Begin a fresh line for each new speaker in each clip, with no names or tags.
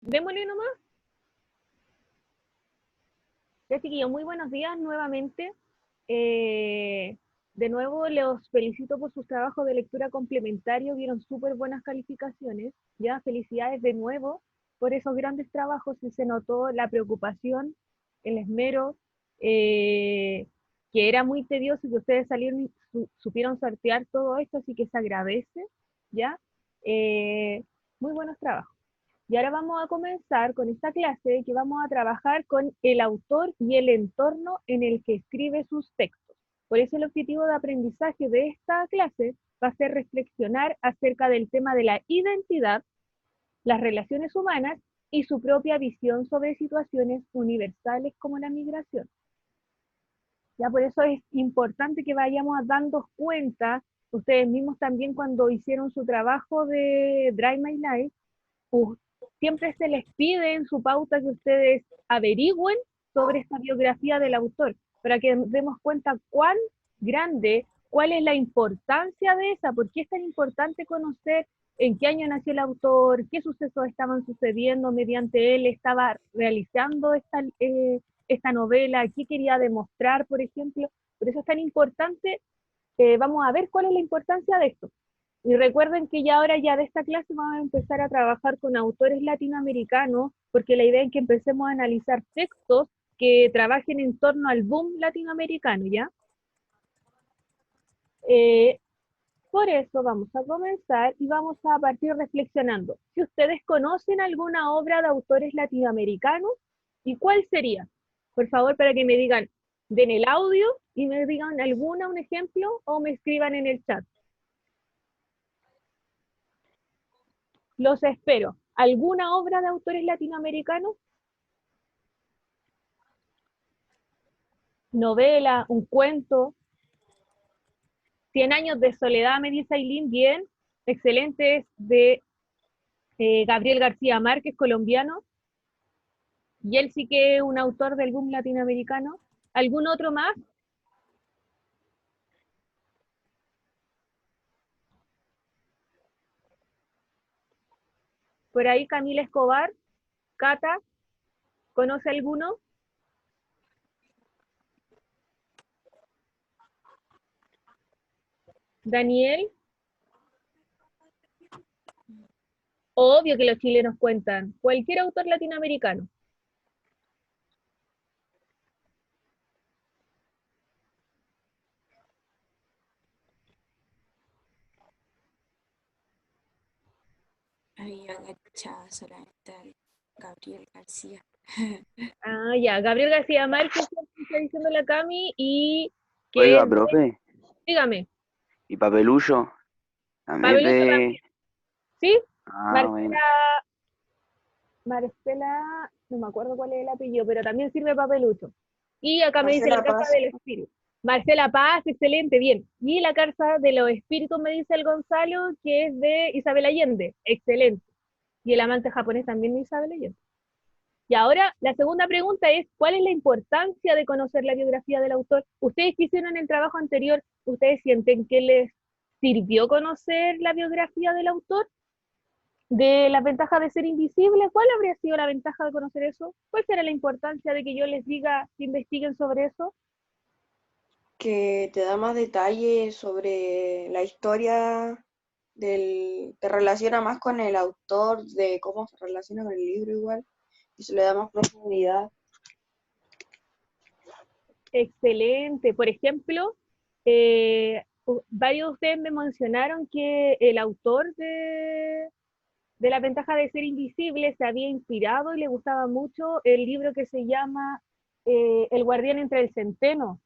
Démosle nomás. Ya, chiquillos, muy buenos días nuevamente. Eh, de nuevo, los felicito por sus trabajos de lectura complementario, vieron súper buenas calificaciones. Ya, felicidades de nuevo por esos grandes trabajos y se notó la preocupación, el esmero, eh, que era muy tedioso y que ustedes salieron y supieron sortear todo esto, así que se agradece, ¿ya? Muy buenos trabajos. Y ahora vamos a comenzar con esta clase que vamos a trabajar con el autor y el entorno en el que escribe sus textos. Por eso el objetivo de aprendizaje de esta clase va a ser reflexionar acerca del tema de la identidad, las relaciones humanas y su propia visión sobre situaciones universales como la migración. Ya por eso es importante que vayamos dando cuenta, ustedes mismos también cuando hicieron su trabajo de Drive My Life, uh, siempre se les pide en su pauta que ustedes averigüen sobre esta biografía del autor, para que nos demos cuenta cuán grande, cuál es la importancia de esa, por qué es tan importante conocer en qué año nació el autor, qué sucesos estaban sucediendo mediante él estaba realizando esta novela, qué quería demostrar, por ejemplo. Por eso es tan importante, vamos a ver cuál es la importancia de esto. Y recuerden que ya ahora ya de esta clase vamos a empezar a trabajar con autores latinoamericanos, porque la idea es que empecemos a analizar textos que trabajen en torno al boom latinoamericano, ¿ya? Eh, por eso vamos a comenzar y vamos a partir reflexionando. Si ustedes conocen alguna obra de autores latinoamericanos, ¿y cuál sería? Por favor, para que me digan, den el audio y me digan alguna, un ejemplo, o me escriban en el chat. Los espero. ¿Alguna obra de autores latinoamericanos? Novela, un cuento. Cien años de soledad, me dice Aileen, bien. Excelente, es de Gabriel García Márquez, colombiano. Y él sí que es un autor del boom latinoamericano. ¿Algún otro más? Por ahí Camila Escobar, Cata, ¿conoce alguno? Daniel, obvio que los chilenos cuentan. Cualquier autor latinoamericano.
Había agachado solamente al Gabriel García.
Ah, ya, Gabriel García Márquez, está diciendo la Cami, y que
Oiga,
es,
profe,
dígame,
¿y Papeluyo? También es
Pabelucho
de...
también, ¿sí?
Ah,
Marcela,
bueno.
Marcela, no me acuerdo cuál es el apellido, pero también sirve Papelucho. Y acá me dice la
Marcela
Casa
Paz.
del Espíritu. Marcela Paz, excelente, bien. Y la Casa de los Espíritus me dice el Gonzalo, que es de Isabel Allende, excelente. Y el amante japonés también de Isabel Allende. Y ahora la segunda pregunta es, ¿cuál es la importancia de conocer la biografía del autor? Ustedes que hicieron el trabajo anterior, ¿ustedes sienten que les sirvió conocer la biografía del autor? De las ventajas de ser invisible, ¿cuál habría sido la ventaja de conocer eso? ¿Cuál será la importancia de que yo les diga que investiguen sobre eso?
Que te da más detalles sobre la historia te relaciona más con el autor, de cómo se relaciona con el libro igual, y se le da más profundidad.
Excelente. Por ejemplo, varios de ustedes me mencionaron que el autor de la ventaja de ser invisible se había inspirado y le gustaba mucho el libro que se llama El guardián entre el centeno,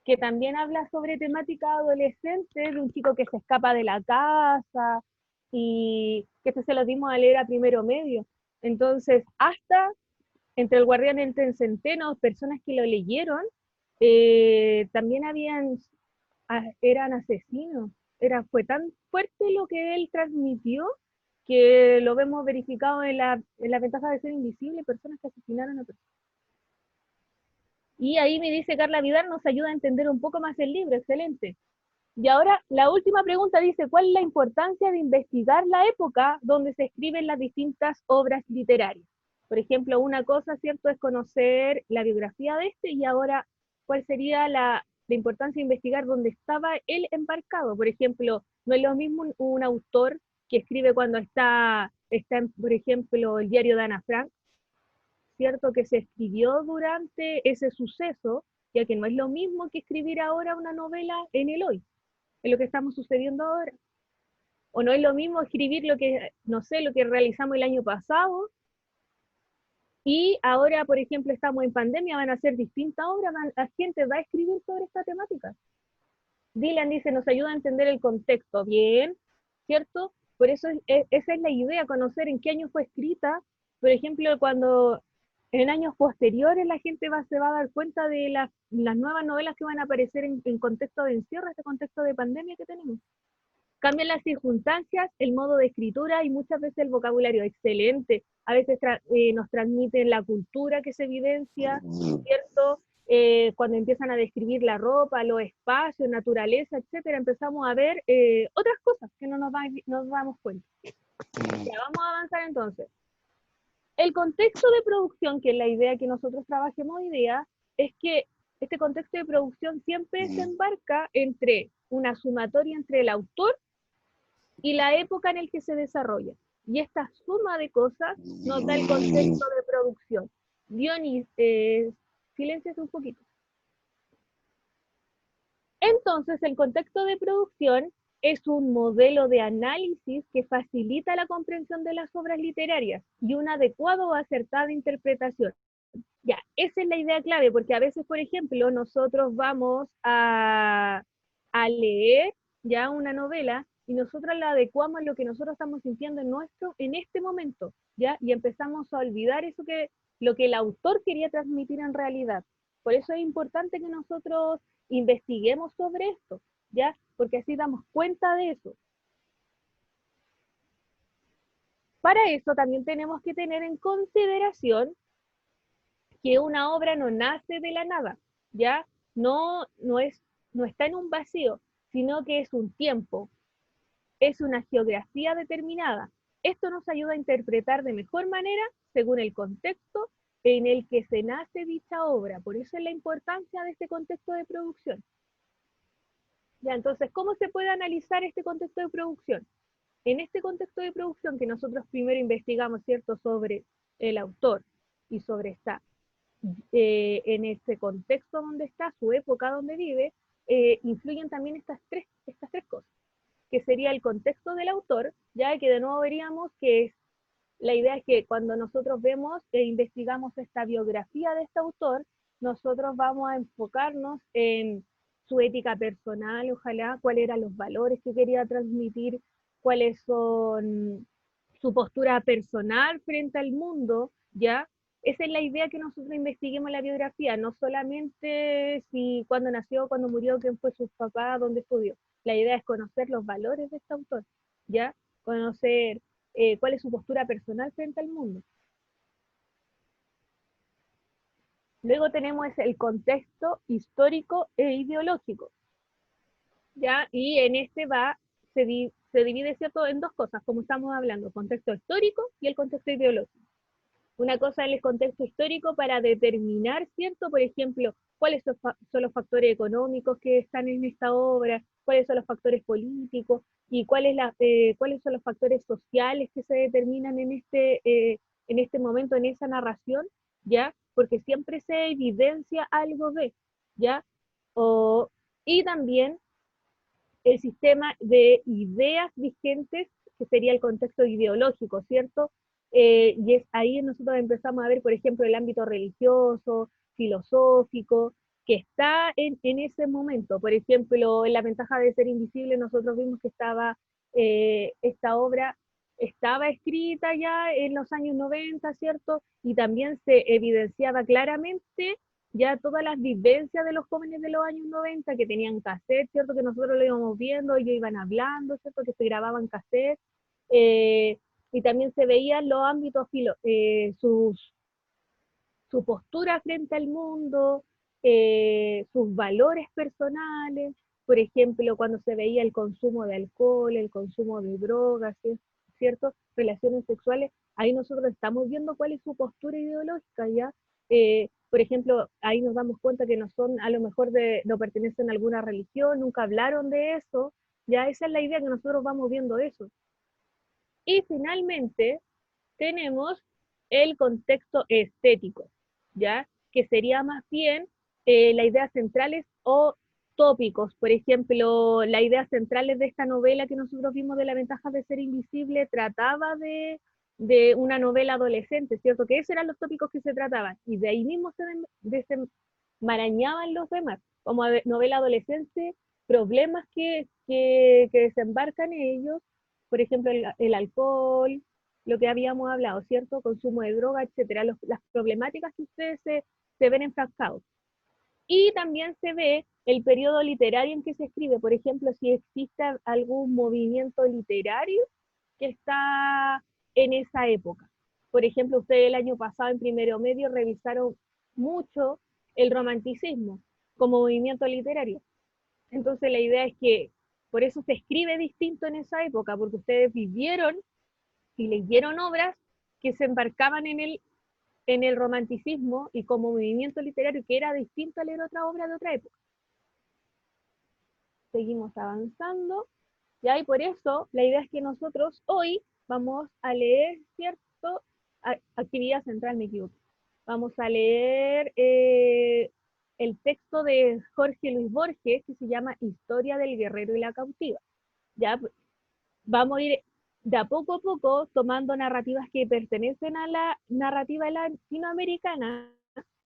que también habla sobre temática adolescente, de un chico que se escapa de la casa y que este se lo dimos a leer a primero medio. Entonces, hasta entre el guardián entre el centeno, personas que lo leyeron, también eran asesinos. Fue tan fuerte lo que él transmitió que lo vemos verificado en la ventaja de ser invisible, personas que asesinaron a personas. Y ahí me dice Carla Vidal, nos ayuda a entender un poco más el libro, excelente. Y ahora la última pregunta dice, ¿cuál es la importancia de investigar la época donde se escriben las distintas obras literarias? Por ejemplo, una cosa, ¿cierto?, es conocer la biografía de este, y ahora, ¿cuál sería la importancia de investigar dónde estaba él embarcado? Por ejemplo, no es lo mismo un autor que escribe cuando está en, por ejemplo, el diario de Ana Frank, ¿cierto?, que se escribió durante ese suceso, ya que no es lo mismo que escribir ahora una novela en el hoy, en lo que estamos sucediendo ahora. O no es lo mismo escribir lo que, no sé, lo que realizamos el año pasado, y ahora, por ejemplo, estamos en pandemia, van a ser distintas obras, la gente va a escribir sobre esta temática. Dylan dice, nos ayuda a entender el contexto. Bien, ¿cierto? Por eso esa es la idea, conocer en qué año fue escrita. Por ejemplo, cuando en años posteriores la gente se va a dar cuenta de las nuevas novelas que van a aparecer en contexto de encierro, este contexto de pandemia que tenemos. Cambian las circunstancias, el modo de escritura y muchas veces el vocabulario. Excelente. A veces nos transmiten la cultura que se evidencia, ¿cierto? Cuando empiezan a describir la ropa, los espacios, naturaleza, etcétera, empezamos a ver otras cosas que no nos damos cuenta. Ya, vamos a avanzar entonces. El contexto de producción, que es la idea que nosotros trabajemos hoy día, es que este contexto de producción siempre se embarca entre una sumatoria entre el autor y la época en la que se desarrolla. Y esta suma de cosas nos da el contexto de producción. Dionis, silencias un poquito. Entonces, el contexto de producción es un modelo de análisis que facilita la comprensión de las obras literarias y una adecuada o acertada interpretación. Ya, esa es la idea clave, porque a veces, por ejemplo, nosotros vamos a leer ya una novela y nosotros la adecuamos a lo que nosotros estamos sintiendo en este momento, ¿ya? Y empezamos a olvidar lo que el autor quería transmitir en realidad. Por eso es importante que nosotros investiguemos sobre esto, ¿ya? Porque así damos cuenta de eso. Para eso también tenemos que tener en consideración que una obra no nace de la nada, ¿ya? No está en un vacío, sino que es un tiempo, es una geografía determinada. Esto nos ayuda a interpretar de mejor manera según el contexto en el que se nace dicha obra. Por eso es la importancia de este contexto de producción. Ya, entonces, ¿cómo se puede analizar este contexto de producción? En este contexto de producción que nosotros primero investigamos, ¿cierto?, sobre el autor y sobre en ese contexto donde está, su época donde vive, influyen también estas tres cosas, que sería el contexto del autor, ya que de nuevo veríamos que la idea es que cuando nosotros vemos e investigamos esta biografía de este autor, nosotros vamos a enfocarnos en su ética personal, ojalá, cuáles eran los valores que quería transmitir, cuáles son su postura personal frente al mundo, ¿ya? Esa es la idea, que nosotros investiguemos la biografía, no solamente si cuándo nació, cuándo murió, quién fue su papá, dónde estudió. La idea es conocer los valores de este autor, ¿ya? Conocer cuál es su postura personal frente al mundo. Luego tenemos el contexto histórico e ideológico, ¿ya? Y en este se divide, ¿cierto?, en dos cosas, como estamos hablando, contexto histórico y el contexto ideológico. Una cosa es el contexto histórico para determinar, ¿cierto?, por ejemplo, cuáles son los factores económicos que están en esta obra, cuáles son los factores políticos y cuáles son los factores sociales que se determinan en este momento, en esa narración, ¿ya? Porque siempre se evidencia algo de, ¿ya? Y también el sistema de ideas vigentes, que sería el contexto ideológico, ¿cierto? Y es ahí nosotros empezamos a ver, por ejemplo, el ámbito religioso, filosófico, que está en ese momento. Por ejemplo, en La ventaja de ser invisible, nosotros vimos que esta obra estaba escrita ya en los años 90, ¿cierto? Y también se evidenciaba claramente ya todas las vivencias de los jóvenes de los años 90 que tenían cassette, ¿cierto? Que nosotros lo íbamos viendo, ellos iban hablando, ¿cierto? Que se grababan cassette. Y también se veían los ámbitos, su postura frente al mundo, sus valores personales, por ejemplo, cuando se veía el consumo de alcohol, el consumo de drogas, ¿cierto? Relaciones sexuales, ahí nosotros estamos viendo cuál es su postura ideológica, ¿ya? Por ejemplo, ahí nos damos cuenta que no son, a lo mejor no pertenecen a alguna religión, nunca hablaron de eso, ya esa es la idea que nosotros vamos viendo eso. Y finalmente tenemos el contexto estético, ¿ya? Que sería más bien las ideas centrales o tópicos. Por ejemplo, las ideas centrales de esta novela que nosotros vimos de La ventaja de ser invisible trataba de una novela adolescente, ¿cierto? Que esos eran los tópicos que se trataban. Y de ahí mismo se desenmarañaban los demás, como novela adolescente, problemas que desembarcan en ellos, por ejemplo, el alcohol, lo que habíamos hablado, ¿cierto? Consumo de droga, etcétera, las problemáticas que ustedes se ven enfrascados. Y también se ve el periodo literario en que se escribe, por ejemplo, si existe algún movimiento literario que está en esa época. Por ejemplo, ustedes el año pasado en primero medio revisaron mucho el romanticismo como movimiento literario. Entonces la idea es que por eso se escribe distinto en esa época, porque ustedes vivieron y leyeron obras que se embarcaban en el romanticismo y como movimiento literario que era distinto a leer otra obra de otra época. Seguimos avanzando, ¿ya? Y por eso la idea es que nosotros hoy vamos a leer, ¿cierto? Actividad central, me equivoco. Vamos a leer el texto de Jorge Luis Borges que se llama Historia del guerrero y la cautiva. ¿Ya? Vamos a ir de a poco tomando narrativas que pertenecen a la narrativa latinoamericana,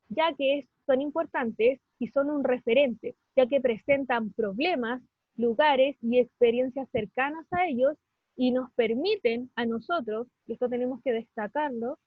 ya que son importantes y son un referente, ya que presentan problemas, lugares y experiencias cercanas a ellos y nos permiten a nosotros, y esto tenemos que destacarlo,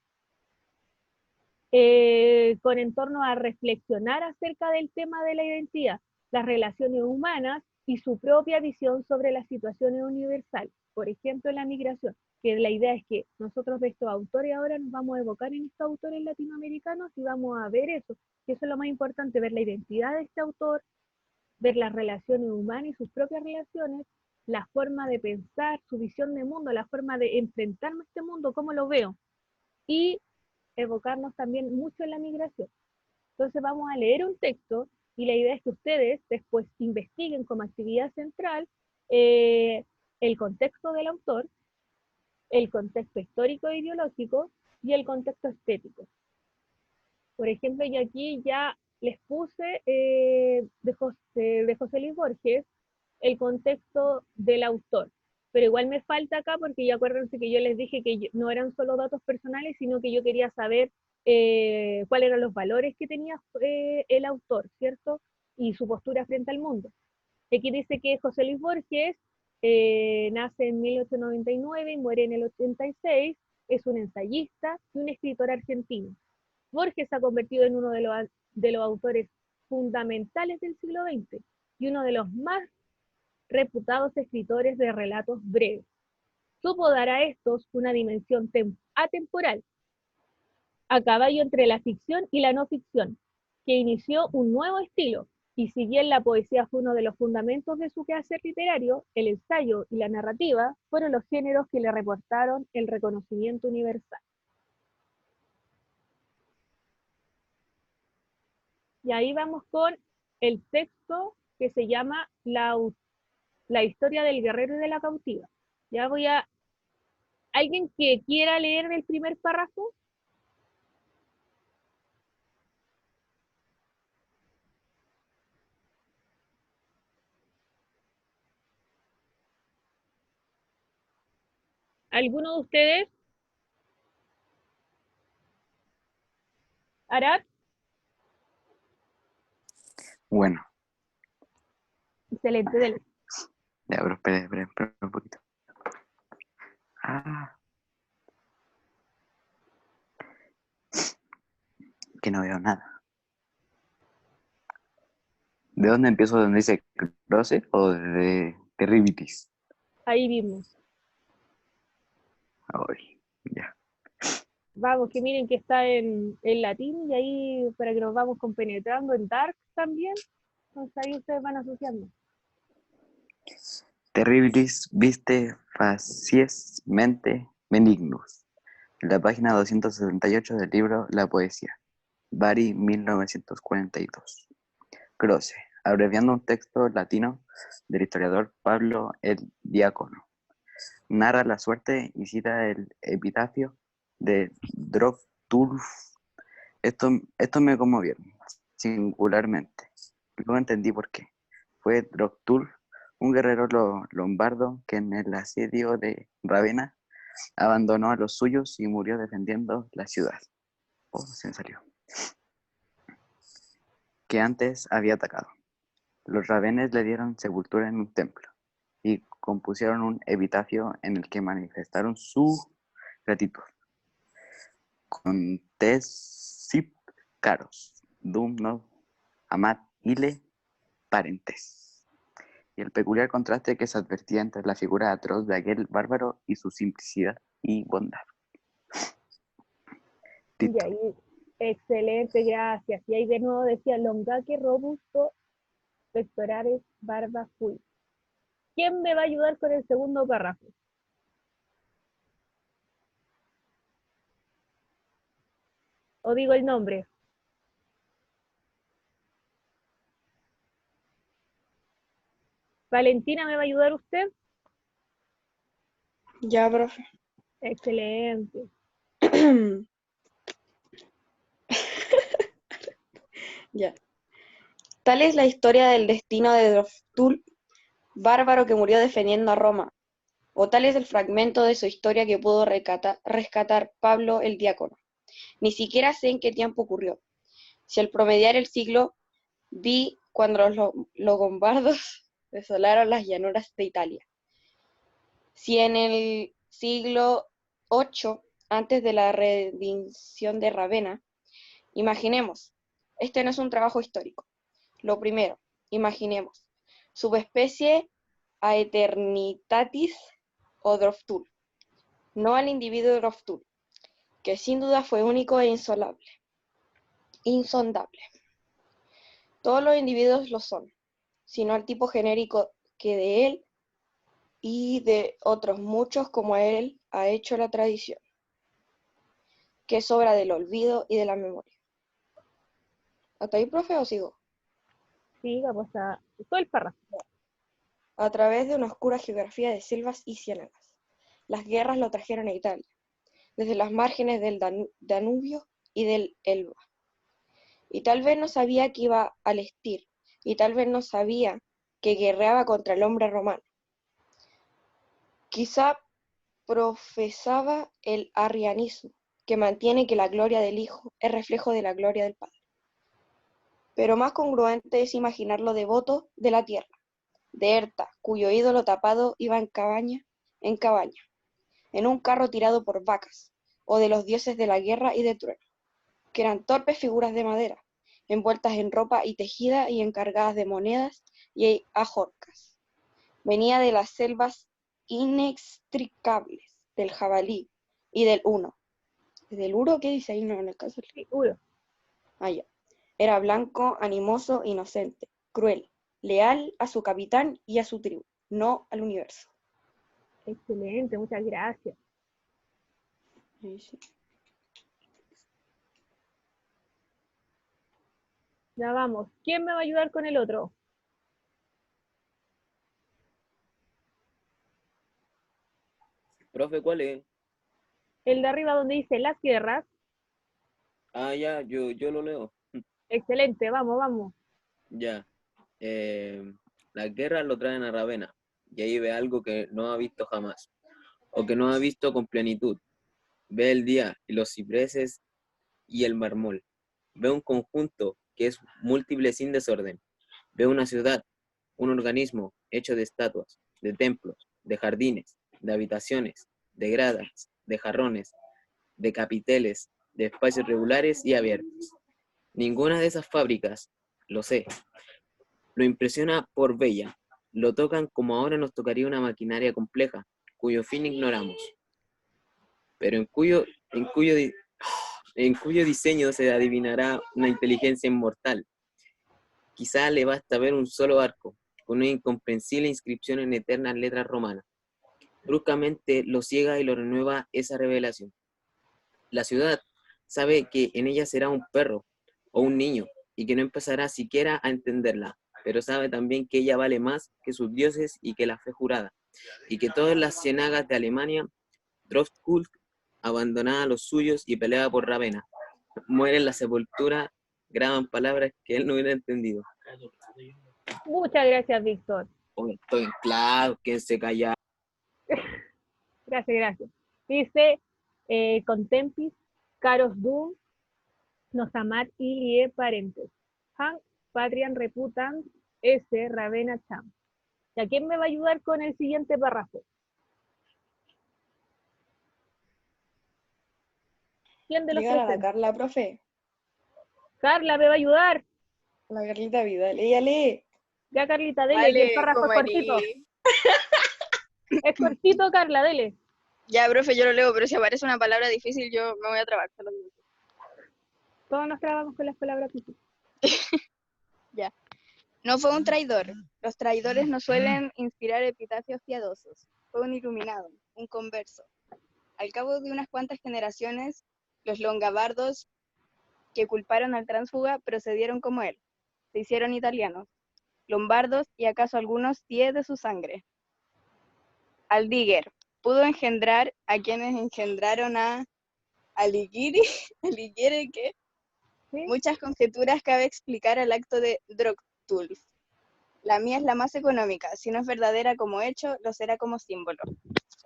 con en torno a reflexionar acerca del tema de la identidad, las relaciones humanas y su propia visión sobre las situaciones universales. Por ejemplo, la migración, que la idea es que nosotros de estos autores ahora nos vamos a evocar en estos autores latinoamericanos y vamos a ver eso, que eso es lo más importante, ver la identidad de este autor, ver las relaciones humanas y sus propias relaciones, la forma de pensar, su visión de mundo, la forma de enfrentarme a este mundo, cómo lo veo, y evocarnos también mucho en la migración. Entonces vamos a leer un texto y la idea es que ustedes después investiguen como actividad central el contexto del autor, el contexto histórico e ideológico y el contexto estético. Por ejemplo, yo aquí ya les puse de José Luis Borges el contexto del autor, pero igual me falta acá porque ya acuérdense que yo les dije que no eran solo datos personales, sino que yo quería saber cuáles eran los valores que tenía el autor, ¿cierto? Y su postura frente al mundo. Aquí dice que José Luis Borges nace en 1899 y muere en el 86, es un ensayista y un escritor argentino. Borges se ha convertido en uno de los autores fundamentales del siglo XX y uno de los más reputados escritores de relatos breves. Supo dar a estos una dimensión atemporal, a caballo entre la ficción y la no ficción, que inició un nuevo estilo, y si bien la poesía fue uno de los fundamentos de su quehacer literario, el ensayo y la narrativa fueron los géneros que le reportaron el reconocimiento universal. Y ahí vamos con el texto que se llama la historia del guerrero y de la cautiva. Ya voy a... ¿Alguien que quiera leer el primer párrafo? ¿Alguno de ustedes? ¿Arad?
Bueno,
Excelente, dele.
ya, pero espera un poquito. Ah, que no veo nada. ¿De dónde empiezo? ¿Dónde dice Close o de Terribitis?
Ahí vimos.
Ay, ya.
Vamos, que miren que está en latín y ahí para que nos vamos compenetrando en Dark también. Entonces ahí ustedes van asociando.
Terribilis viste facies mente benignus. La página 278 del libro La poesía. Bari, 1942. Croce, abreviando un texto latino del historiador Pablo el Diácono. Narra la suerte y cita el epitafio de Drotulf. Esto me conmovió singularmente. Luego entendí por qué. Fue Drotulf, un guerrero lombardo que en el asedio de Ravenna abandonó a los suyos y murió defendiendo la ciudad. Oh, se me salió. Que antes había atacado. Los ravenes le dieron sepultura en un templo y compusieron un epitafio en el que manifestaron su gratitud. Contesip caros, dum no amat ile parentes. Y el peculiar contraste que se advertía entre la figura atroz de aquel bárbaro y su simplicidad y bondad.
Y ahí, excelente, gracias. Y ahí de nuevo decía, longaque robusto, pectorales, barba fui. ¿Quién me va a ayudar con el segundo párrafo? O digo el nombre. Valentina, ¿me va a ayudar usted?
Ya, profe.
Excelente.
Ya. Tal es la historia del destino de Droftul, bárbaro que murió defendiendo a Roma, o tal es el fragmento de su historia que pudo rescatar Pablo el Diácono. Ni siquiera sé en qué tiempo ocurrió. Si al promediar el siglo vi cuando los longobardos desolaron las llanuras de Italia. Si en el siglo VIII, antes de la rendición de Ravenna, imaginemos, este no es un trabajo histórico. Lo primero, imaginemos, subespecie Aeternitatis o Droftul, no al individuo Droftul, que sin duda fue único e insondable. Todos los individuos lo son, sino al tipo genérico que de él y de otros muchos como él ha hecho la tradición, que es obra del olvido y de la memoria. ¿Hasta ahí, profe, o sigo?
Siga, pues a todo el párrafo.
A través de una oscura geografía de selvas y ciénagas. Las guerras lo trajeron a Italia, desde las márgenes del Danubio y del Elba. Y tal vez no sabía que iba al Estir, y tal vez no sabía que guerreaba contra el hombre romano. Quizá profesaba el arrianismo, que mantiene que la gloria del Hijo es reflejo de la gloria del Padre. Pero más congruente es imaginarlo devoto de la tierra, de Erta, cuyo ídolo tapado iba en cabaña, en un carro tirado por vacas, o de los dioses de la guerra y de trueno, que eran torpes figuras de madera, envueltas en ropa y tejida y encargadas de monedas y ajorcas. Venía de las selvas inextricables, del jabalí y del uno. ¿Del uro qué dice ahí? No, en el caso del...
Sí, uno.
Ah, ya. Era blanco, animoso, inocente, cruel, leal a su capitán y a su tribu, no al universo.
Excelente, muchas gracias.
Sí.
Ya vamos. ¿Quién me va a ayudar con el otro?
Profe, ¿cuál es?
El de arriba donde dice las guerras.
Ah, ya, yo lo leo.
Excelente, vamos, vamos.
Ya. Las guerras lo traen a Ravenna, y ahí ve algo que no ha visto jamás, o que no ha visto con plenitud. Ve el día y los cipreses y el mármol. Ve un conjunto que es múltiple sin desorden. Ve una ciudad, un organismo hecho de estatuas, de templos, de jardines, de habitaciones, de gradas, de jarrones, de capiteles, de espacios regulares y abiertos. Ninguna de esas fábricas, lo sé, lo impresiona por bella. Lo tocan como ahora nos tocaría una maquinaria compleja, cuyo fin ignoramos, pero en cuyo diseño se adivinará una inteligencia inmortal. Quizá le basta ver un solo arco, con una incomprensible inscripción en eternas letras romanas. Bruscamente lo ciega y lo renueva esa revelación. La ciudad sabe que en ella será un perro o un niño y que no empezará siquiera a entenderla, pero sabe también que ella vale más que sus dioses y que la fe jurada, y que todas las cienagas de Alemania, Troftkulk abandonaba a los suyos y peleaba por Ravenna. Muere en la sepultura, graban palabras que él no hubiera entendido.
Muchas gracias, Víctor.
Oye, estoy en claro, ¿quién se calla?
Gracias, gracias. Dice, contempis, caros dum, nos amat ilie parentes. Han, patrian reputant, esse, Ravenna cham. ¿Y a quién me va a ayudar con el siguiente párrafo? ¿Quién de los
Dígale a la
presentes?
Carla, profe.
Carla me va a ayudar.
La Carlita Vidal. Ella lee.
Ya, Carlita, dele, que el párrafo es cortito. Es cortito, Carla, dele.
Ya, profe, yo lo leo, pero si aparece una palabra difícil, yo me voy a trabar. Se lo digo.
Todos nos trabamos con las palabras difíciles.
Ya. No fue un traidor. Los traidores no suelen inspirar epitafios piadosos. Fue un iluminado, un converso. Al cabo de unas cuantas generaciones, los longobardos que culparon al tránsfuga procedieron como él. Se hicieron italianos, lombardos y acaso algunos pies de su sangre. Aldiger pudo engendrar a quienes engendraron a Alighieri, Alighieri, ¿qué?
¿Sí?
Muchas conjeturas cabe explicar al acto de Droctulf. La mía es la más económica. Si no es verdadera como hecho, lo será como símbolo.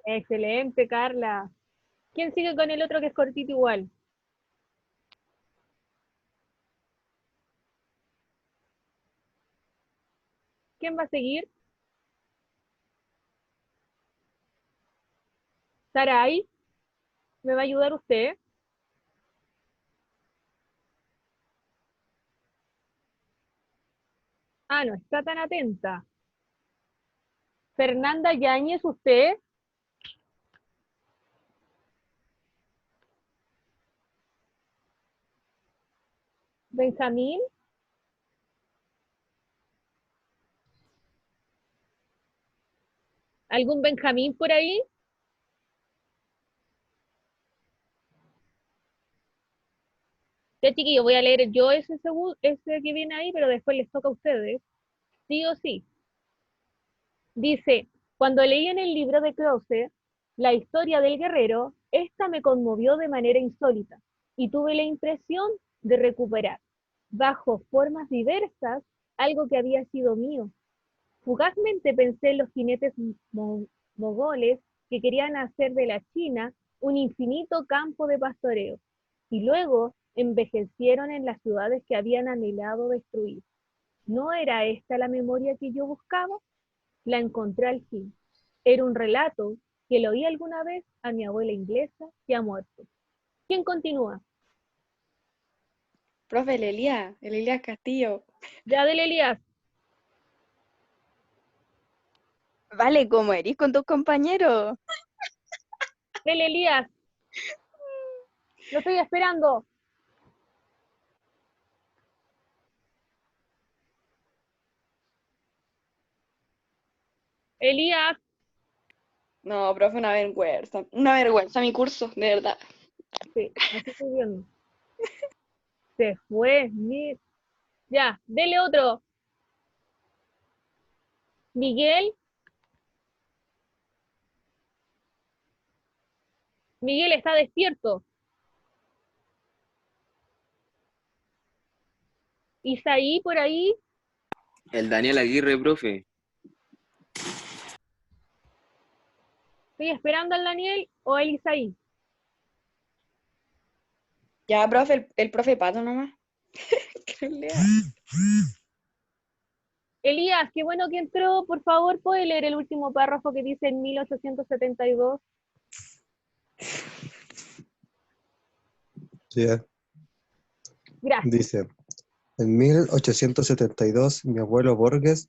Excelente, Carla. ¿Quién sigue con el otro que es cortito igual? ¿Quién va a seguir? Sarai, ¿me va a ayudar usted? Ah, no está tan atenta. Fernanda Yáñez, ¿usted? Benjamín. ¿Algún Benjamín por ahí? Ya, chiquillo, voy a leer yo ese que viene ahí, pero después les toca a ustedes. Sí o sí. Dice, cuando leí en el libro de Croce la historia del guerrero, esta me conmovió de manera insólita y tuve la impresión de recuperar, bajo formas diversas, algo que había sido mío. Fugazmente pensé en los jinetes mogoles que querían hacer de la China un infinito campo de pastoreo, y luego envejecieron en las ciudades que habían anhelado destruir. ¿No era esta la memoria que yo buscaba? La encontré al fin. Era un relato que lo oí alguna vez a mi abuela inglesa que ha muerto. ¿Quién continúa?
Profe, el Elías Castillo.
Ya, del Elías.
Vale, ¿cómo eres con tus compañeros?
Del Elías. Lo estoy esperando. Elías.
No, profe, una vergüenza. Una vergüenza mi curso, de verdad.
Sí, así estoy viendo. Se fue. Ya, dele otro. Miguel. Miguel está despierto. Isaí por ahí.
El Daniel Aguirre, profe.
Estoy esperando al Daniel o el Isaí.
Ya, profe, el profe Pato nomás. Que lea.
Elías, qué bueno que entró. Por favor, ¿puede leer el último párrafo que dice en 1872?
Sí,
Gracias.
dice, en 1872 mi abuelo Borges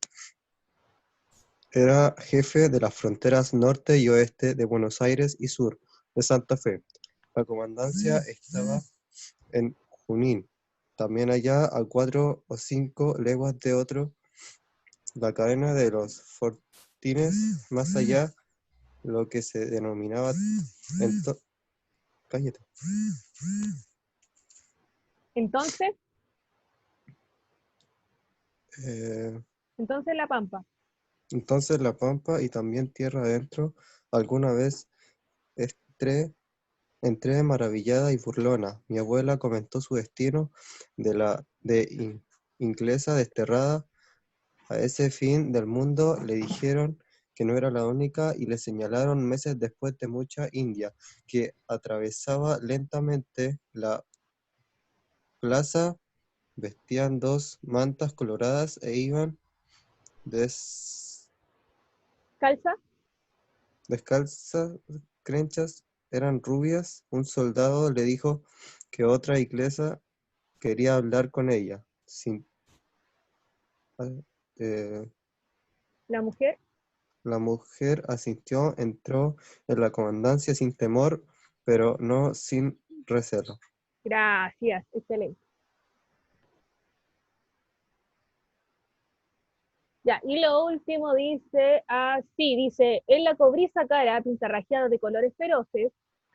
era jefe de las fronteras norte y oeste de Buenos Aires y sur de Santa Fe. La comandancia estaba en Junín, también allá a 4 o 5 leguas la cadena de los fortines, más allá, lo que se denominaba ento- cállate.
Entonces,
Eh,
entonces la pampa.
entonces la pampa y también tierra adentro, alguna vez entré maravillada y burlona. Mi abuela comentó su destino de inglesa desterrada a ese fin del mundo. Le dijeron que no era la única y le señalaron meses después de mucha India que atravesaba lentamente la plaza. Vestían dos mantas coloradas e iban
Calza.
descalzas, crenchas, eran rubias. Un soldado le dijo que otra inglesa quería hablar con ella. Eh,
La mujer.
la mujer asintió, entró en la comandancia sin temor, pero no sin recelo.
Gracias, excelente. Ya, y lo último dice así, dice, en la cobriza cara, pintarrajeada de colores feroces,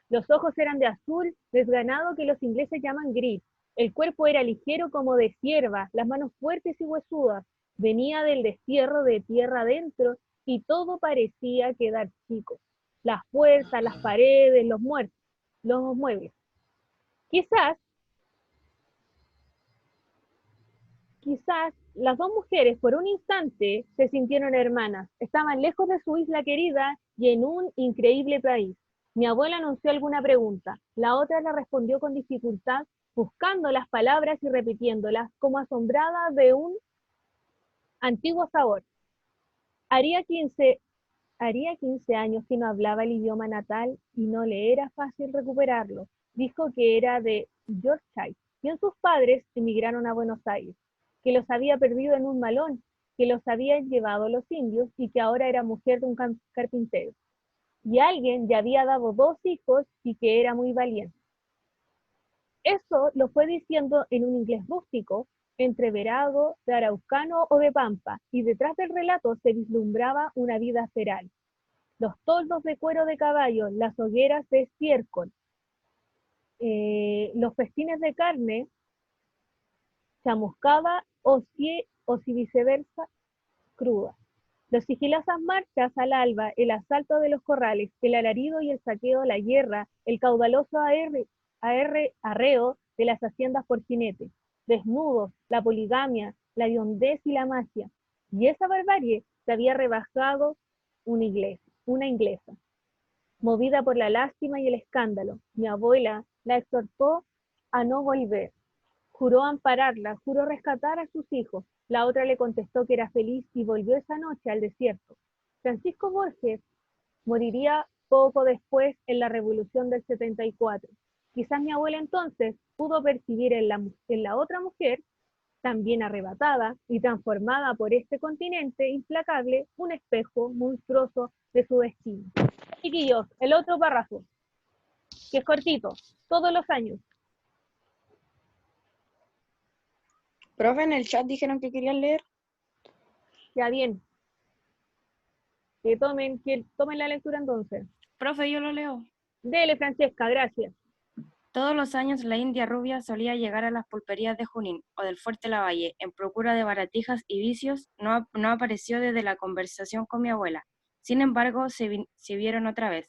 los ojos eran de azul desganado que los ingleses llaman gris. El cuerpo era ligero como de cierva, las manos fuertes y huesudas. Venía del destierro de tierra adentro y todo parecía quedar chico. Las puertas, las paredes, los muebles. Quizás Quizás las dos mujeres por un instante se sintieron hermanas. Estaban lejos de su isla querida y en un increíble país. Mi abuela anunció alguna pregunta. La otra la respondió con dificultad, buscando las palabras y repitiéndolas, como asombrada de un antiguo sabor. Haría 15, haría 15 años que no hablaba el idioma natal y no le era fácil recuperarlo. Dijo que era de Yorkshire y en sus padres emigraron a Buenos Aires, que los había perdido en un malón, que los habían llevado los indios y que ahora era mujer de un carpintero. Y alguien ya había dado 2 hijos y que era muy valiente. Eso lo fue diciendo en un inglés rústico, entreverado, de araucano o de pampa, y detrás del relato se vislumbraba una vida feral. Los toldos de cuero de caballo, las hogueras de estiércol, los festines de carne, chamuscada o si viceversa, cruda. Las sigilosas marchas al alba, el asalto de los corrales, el alarido y el saqueo, la guerra, el caudaloso arreo de las haciendas por jinete, desnudos, la poligamia, la hondez y la magia. Y esa barbarie se había rebajado una inglesa. Movida por la lástima y el escándalo, mi abuela la exhortó a no volver. Juró ampararla, juró rescatar a sus hijos. La otra le contestó que era feliz y volvió esa noche al desierto. Francisco Borges moriría poco después en la Revolución del 74. Quizás mi abuela entonces pudo percibir en la otra mujer, también arrebatada y transformada por este continente implacable, un espejo monstruoso de su destino. Chiquillos, el otro párrafo, que es cortito, todos los años.
Profe, en el chat dijeron que querían leer.
Ya bien, que tomen la lectura entonces.
Profe, yo lo leo.
Dele, Francesca, gracias.
Todos los años la India rubia solía llegar a las pulperías de Junín o del Fuerte Lavalle en procura de baratijas y vicios. No apareció desde la conversación con mi abuela. Sin embargo, se vieron otra vez.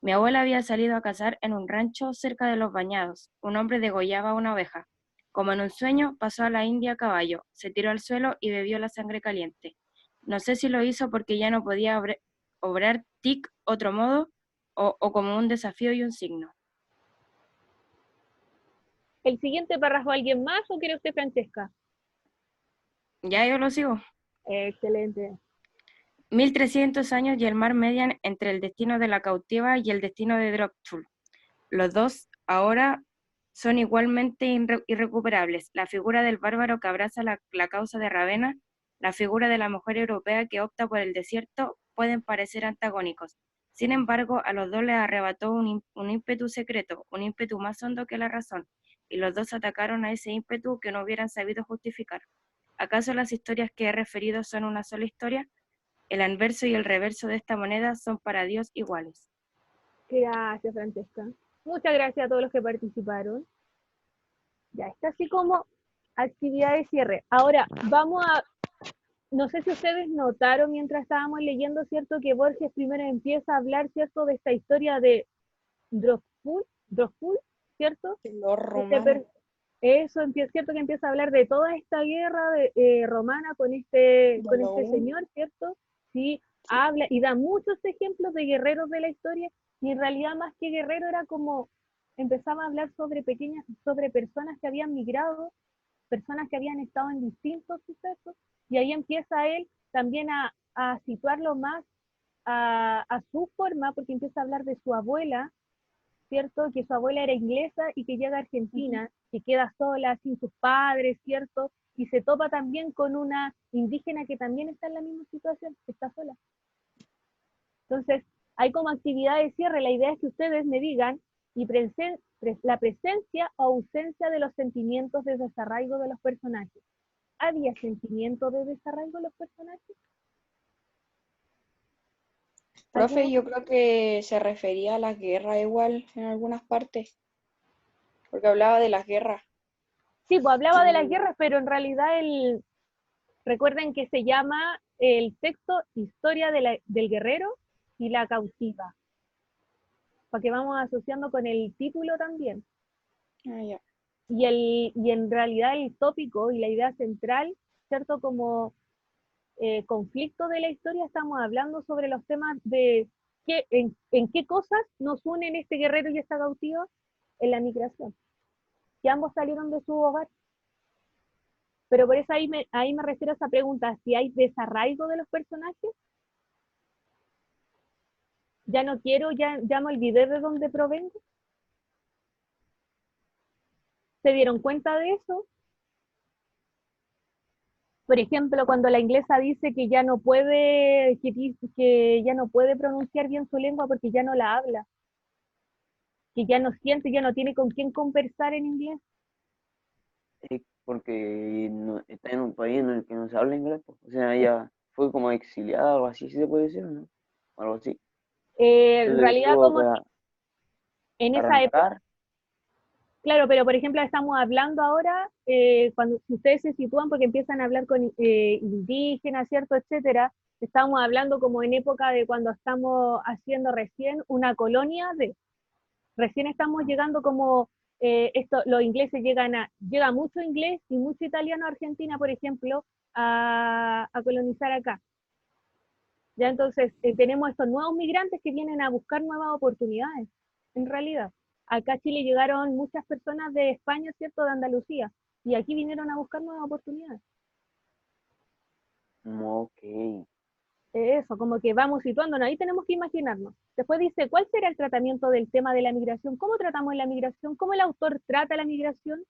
Mi abuela había salido a cazar en un rancho cerca de Los Bañados. Un hombre degollaba una oveja. Como en un sueño, pasó a la India a caballo, se tiró al suelo y bebió la sangre caliente. No sé si lo hizo porque ya no podía obrar tic otro modo o como un desafío y un signo.
¿El siguiente párrafo alguien más o quiere usted, Francesca?
Ya yo lo sigo.
Excelente.
1300 años y el mar median entre el destino de la cautiva y el destino de Dropchul. Los dos ahora son igualmente irrecuperables. La figura del bárbaro que abraza la causa de Ravenna, la figura de la mujer europea que opta por el desierto, pueden parecer antagónicos. Sin embargo, a los dos les arrebató un ímpetu secreto, un ímpetu más hondo que la razón, y los dos atacaron a ese ímpetu que no hubieran sabido justificar. ¿Acaso las historias que he referido son una sola historia? El anverso y el reverso de esta moneda son para Dios iguales.
Gracias, Francesca. Muchas gracias a todos los que participaron. Ya está así como actividad de cierre. Ahora, no sé si ustedes notaron mientras estábamos leyendo, ¿cierto? Que Borges primero empieza a hablar, ¿cierto? De esta historia de Drosful, ¿cierto?
Los romanos.
Eso, ¿cierto? Que empieza a hablar de toda esta guerra romana con este señor, ¿cierto? Sí, habla y da muchos ejemplos de guerreros de la historia, y en realidad más que guerrero era como, empezaba a hablar sobre personas que habían migrado, personas que habían estado en distintos sucesos, y ahí empieza él también a situarlo más a su forma, porque empieza a hablar de su abuela, ¿cierto? Que su abuela era inglesa y que llega a Argentina, que queda sola, sin sus padres, ¿cierto? Y se topa también con una indígena que también está en la misma situación, está sola. Entonces, hay como actividad de cierre, la idea es que ustedes me digan la presencia o ausencia de los sentimientos de desarraigo de los personajes. ¿Había sentimientos de desarraigo de los personajes?
Profe, yo creo que se refería a las guerras igual en algunas partes, porque hablaba de las guerras.
Sí, pues hablaba de las guerras, pero en realidad recuerden que se llama el texto Historia del Guerrero y la Cautiva, para que vamos asociando con el título también.
Ah, ya.
Y en realidad el tópico y la idea central, ¿cierto? Como conflicto de la historia, estamos hablando sobre los temas de en qué cosas nos unen este guerrero y esta cautiva en la migración, que ambos salieron de su hogar. Pero por eso ahí me refiero a esa pregunta, si hay desarraigo de los personajes. Ya no quiero, ya me olvidé de dónde provengo. ¿Se dieron cuenta de eso? Por ejemplo, cuando la inglesa dice que ya no puede, que ya no puede pronunciar bien su lengua porque ya no la habla, que ya no siente, ya no tiene con quién conversar en inglés.
Porque está en un país en el que no se habla inglés, pues. O sea, ella fue como exiliada o algo así, ¿sí se puede decir, ¿no? O algo así.
En
Entonces
realidad,
tuvo
como
que
en esa época,
arrancar.
claro, pero por ejemplo estamos hablando ahora, cuando si ustedes se sitúan porque empiezan a hablar con indígenas, ¿cierto? Etcétera, estamos hablando como en época de cuando estamos haciendo recién una colonia recién estamos llegando como, los ingleses llega mucho inglés y mucho italiano a Argentina, por ejemplo, a colonizar acá. Ya entonces tenemos estos nuevos migrantes que vienen a buscar nuevas oportunidades, en realidad. Acá a Chile llegaron muchas personas de España, ¿cierto?, de Andalucía, y aquí vinieron a buscar nuevas oportunidades.
Ok.
Eso, como que vamos situándonos, ahí tenemos que imaginarnos. Después dice, ¿cuál será el tratamiento del tema de la migración? ¿Cómo tratamos la migración? ¿Cómo el autor trata la migración?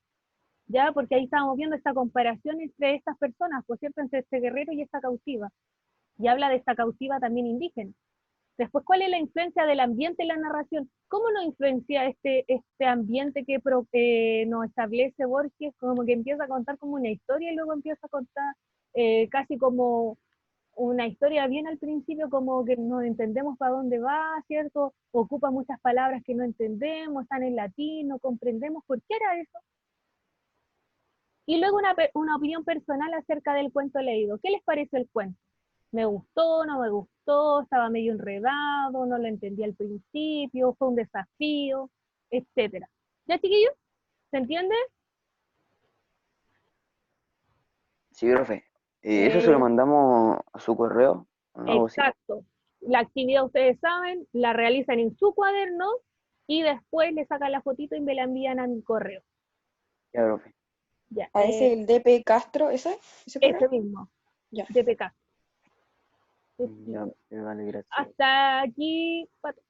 Ya, porque ahí estábamos viendo esta comparación entre estas personas, por cierto, entre este guerrero y esta cautiva. Y habla de esta cautiva también indígena. Después, ¿cuál es la influencia del ambiente en la narración? ¿Cómo nos influencia este ambiente que nos establece Borges? Como que empieza a contar como una historia y luego empieza a contar casi como una historia bien al principio, como que no entendemos para dónde va, ¿cierto? Ocupa muchas palabras que no entendemos, están en latín, no comprendemos por qué era eso. Y luego una opinión personal acerca del cuento leído. ¿Qué les parece el cuento? ¿Me gustó, no me gustó, estaba medio enredado, no lo entendí al principio, fue un desafío, etcétera? ¿Ya, chiquillos? ¿Se entiende?
Sí, profe. Eso se lo
Eh,
mandamos a su correo, ¿o no? Algo así.
exacto. La actividad, ustedes saben, la realizan en su cuaderno y después le sacan la fotito y me la envían a mi correo.
Ya, profe.
Ya,
¿A ese el DP Castro, ese correo?
ese mismo,
Ya.
DPK.
Ya, vale, gracias.
Hasta aquí, Pato.